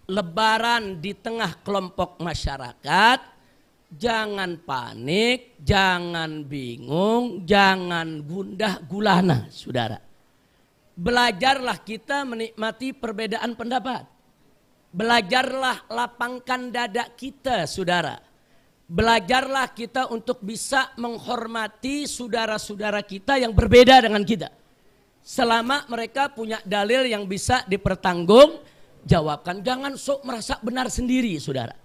Lebaran di tengah kelompok masyarakat, jangan panik, jangan bingung, jangan gundah gulana, saudara. Belajarlah kita menikmati perbedaan pendapat. Belajarlah lapangkan dada kita, saudara. Belajarlah kita untuk bisa menghormati saudara-saudara kita yang berbeda dengan kita. Selama mereka punya dalil yang bisa dipertanggungjawabkan. Jangan sok merasa benar sendiri, saudara.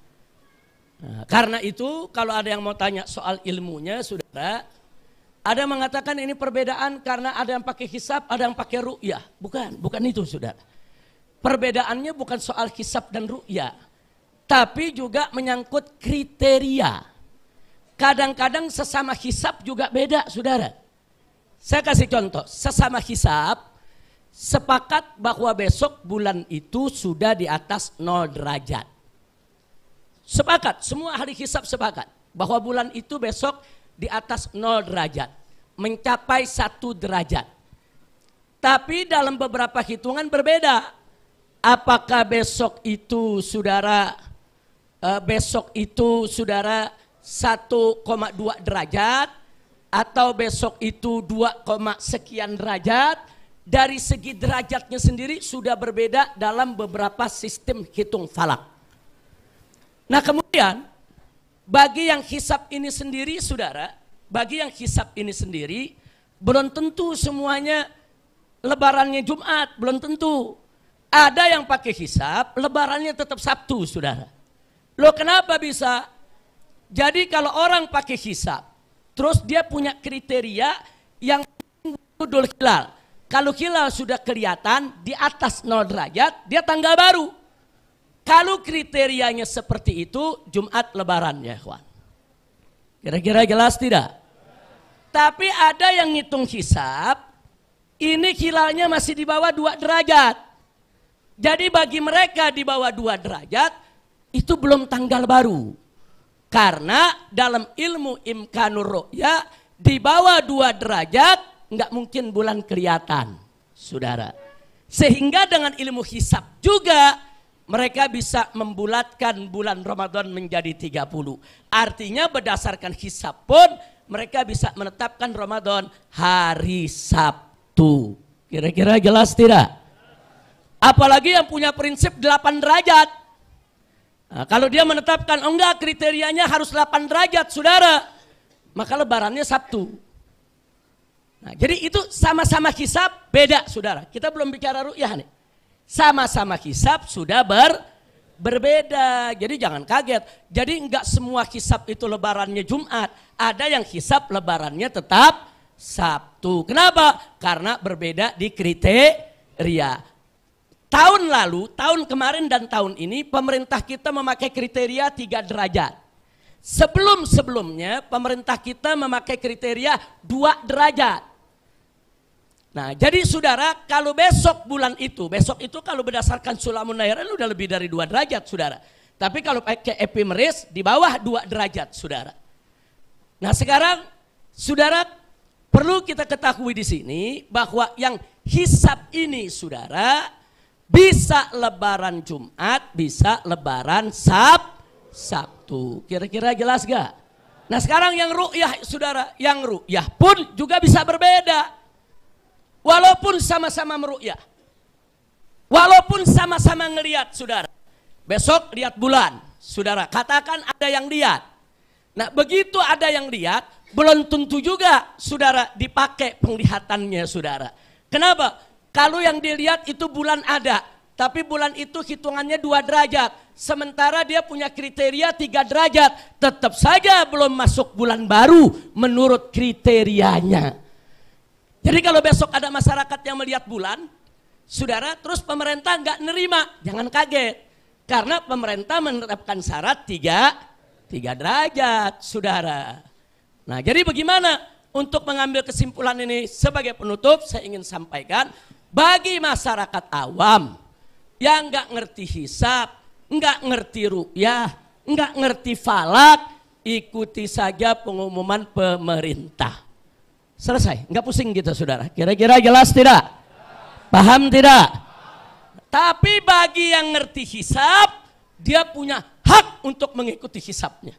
Nah, karena itu kalau ada yang mau tanya soal ilmunya, saudara, ada yang mengatakan ini perbedaan karena ada yang pakai hisab, ada yang pakai ru'yah. Bukan itu, saudara. Perbedaannya bukan soal hisab dan ru'yah, tapi juga menyangkut kriteria. Kadang-kadang sesama hisab juga beda, saudara. Saya kasih contoh, sesama hisab sepakat bahwa besok bulan itu sudah di atas 0 derajat. Sepakat, semua ahli hisab sepakat bahwa bulan itu besok di atas 0 derajat, mencapai 1 derajat. Tapi dalam beberapa hitungan berbeda. Apakah besok itu saudara 1,2 derajat atau besok itu 2, sekian derajat? Dari segi derajatnya sendiri sudah berbeda dalam beberapa sistem hitung falak. Nah kemudian bagi yang hisab ini sendiri, saudara, bagi yang hisab ini sendiri belum tentu semuanya lebarannya Jumat, belum tentu. Ada yang pakai hisab, lebarannya tetap Sabtu, saudara. Loh kenapa bisa? Jadi kalau orang pakai hisab, terus dia punya kriteria yang Dhul Hilal. Kalau hilal sudah kelihatan di atas 0 derajat, dia tanggal baru. Kalau kriterianya seperti itu, Jumat lebaran ya kawan. Kira-kira jelas tidak? Tapi ada yang ngitung hisab, ini hilalnya masih di bawah 2 derajat. Jadi bagi mereka di bawah 2 derajat, itu belum tanggal baru. Karena dalam ilmu imkanur ru'ya, di bawah 2 derajat, nggak mungkin bulan kelihatan, saudara. Sehingga dengan ilmu hisab juga, mereka bisa membulatkan bulan Ramadan menjadi 30. Artinya berdasarkan hisab pun mereka bisa menetapkan Ramadan hari Sabtu. Kira-kira jelas tidak? Apalagi yang punya prinsip 8 derajat. Nah, kalau dia menetapkan, oh enggak kriterianya harus 8 derajat saudara, maka lebarannya Sabtu. Nah, jadi itu sama-sama hisab beda saudara. Kita belum bicara ru'yah nih. Sama-sama hisab sudah berbeda. Jadi jangan kaget. Jadi enggak semua hisab itu lebarannya Jumat. Ada yang hisab lebarannya tetap Sabtu. Kenapa? Karena berbeda di kriteria. Tahun lalu, tahun kemarin dan tahun ini pemerintah kita memakai kriteria 3 derajat. Sebelum-sebelumnya pemerintah kita memakai kriteria 2 derajat. Nah jadi saudara, kalau besok kalau berdasarkan Sulamun Nairan udah lebih dari 2 derajat saudara. Tapi kalau pakai epimeris di bawah 2 derajat saudara. Nah sekarang saudara perlu kita ketahui di sini bahwa yang hisab ini saudara bisa lebaran Jumat, bisa lebaran Sabtu. Kira-kira jelas gak? Nah sekarang yang ru'yah saudara, yang ru'yah pun juga bisa berbeda. Walaupun sama-sama meru'yah, walaupun sama-sama ngelihat saudara, besok lihat bulan saudara, katakan ada yang lihat. Nah begitu ada yang lihat, belum tentu juga saudara dipakai penglihatannya saudara. Kenapa? Kalau yang dilihat itu bulan ada, tapi bulan itu hitungannya 2 derajat, sementara dia punya kriteria 3 derajat, tetap saja belum masuk bulan baru menurut kriterianya. Jadi kalau besok ada masyarakat yang melihat bulan, saudara, terus pemerintah nggak nerima, jangan kaget. Karena pemerintah menerapkan syarat 3 derajat, saudara. Nah jadi bagaimana untuk mengambil kesimpulan ini sebagai penutup, saya ingin sampaikan, bagi masyarakat awam yang nggak ngerti hisab, nggak ngerti ru'yah, nggak ngerti falak, ikuti saja pengumuman pemerintah. Selesai, nggak pusing gitu saudara. Kira-kira jelas tidak? Paham tidak? Tapi bagi yang ngerti hisab, dia punya hak untuk mengikuti hisabnya.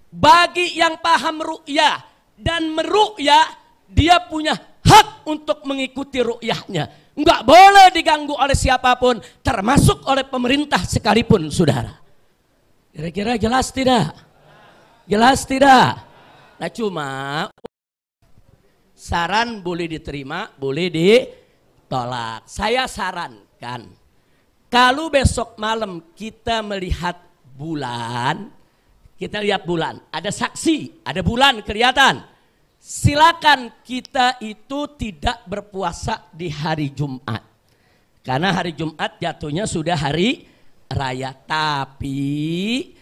Bagi yang paham ru'yah dan meru'yah, dia punya hak untuk mengikuti ru'yahnya. Enggak boleh diganggu oleh siapapun, termasuk oleh pemerintah sekalipun, saudara. Kira-kira jelas tidak? Jelas tidak? Nah cuma saran boleh diterima, boleh ditolak. Saya sarankan, kalau besok malam kita melihat bulan, kita lihat bulan, ada saksi, ada bulan kelihatan. Silakan kita itu tidak berpuasa di hari Jumat. Karena hari Jumat jatuhnya sudah hari raya. Tapi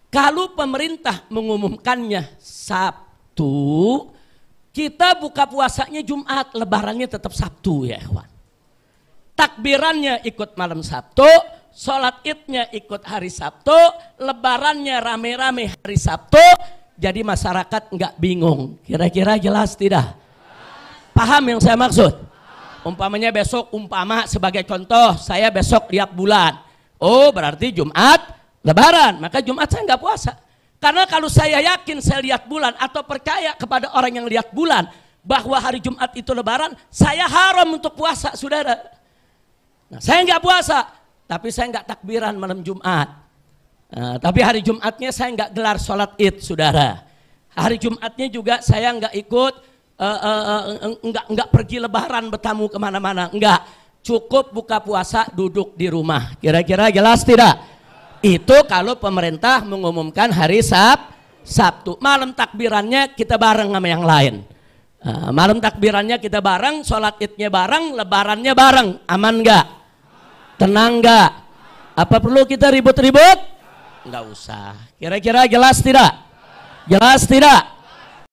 kalau pemerintah mengumumkannya Sabtu, kita buka puasanya Jumat, lebarannya tetap Sabtu ya kawan. Takbirannya ikut malam Sabtu, sholat idnya ikut hari Sabtu, lebarannya rame-rame hari Sabtu. Jadi masyarakat nggak bingung. Kira-kira jelas tidak? Paham yang saya maksud? Umpamanya besok, sebagai contoh, saya besok lihat bulan. Oh berarti Jumat lebaran, maka Jumat saya nggak puasa. Karena kalau saya yakin saya lihat bulan atau percaya kepada orang yang lihat bulan bahwa hari Jumat itu lebaran, saya haram untuk puasa, saudara. Nah, saya nggak puasa, tapi saya nggak takbiran malam Jumat. Tapi hari Jumatnya saya nggak gelar sholat id, saudara. Hari Jumatnya juga saya nggak ikut, nggak pergi lebaran bertamu kemana-mana, nggak. Cukup buka puasa, duduk di rumah. Kira-kira jelas tidak? Itu kalau pemerintah mengumumkan hari Sabtu. Malam takbirannya kita bareng sama yang lain. Malam takbirannya kita bareng, sholat idnya bareng, lebarannya bareng. Aman nggak? Tenang nggak? Apa perlu kita ribut-ribut? Nggak usah. Kira-kira jelas tidak? Jelas tidak?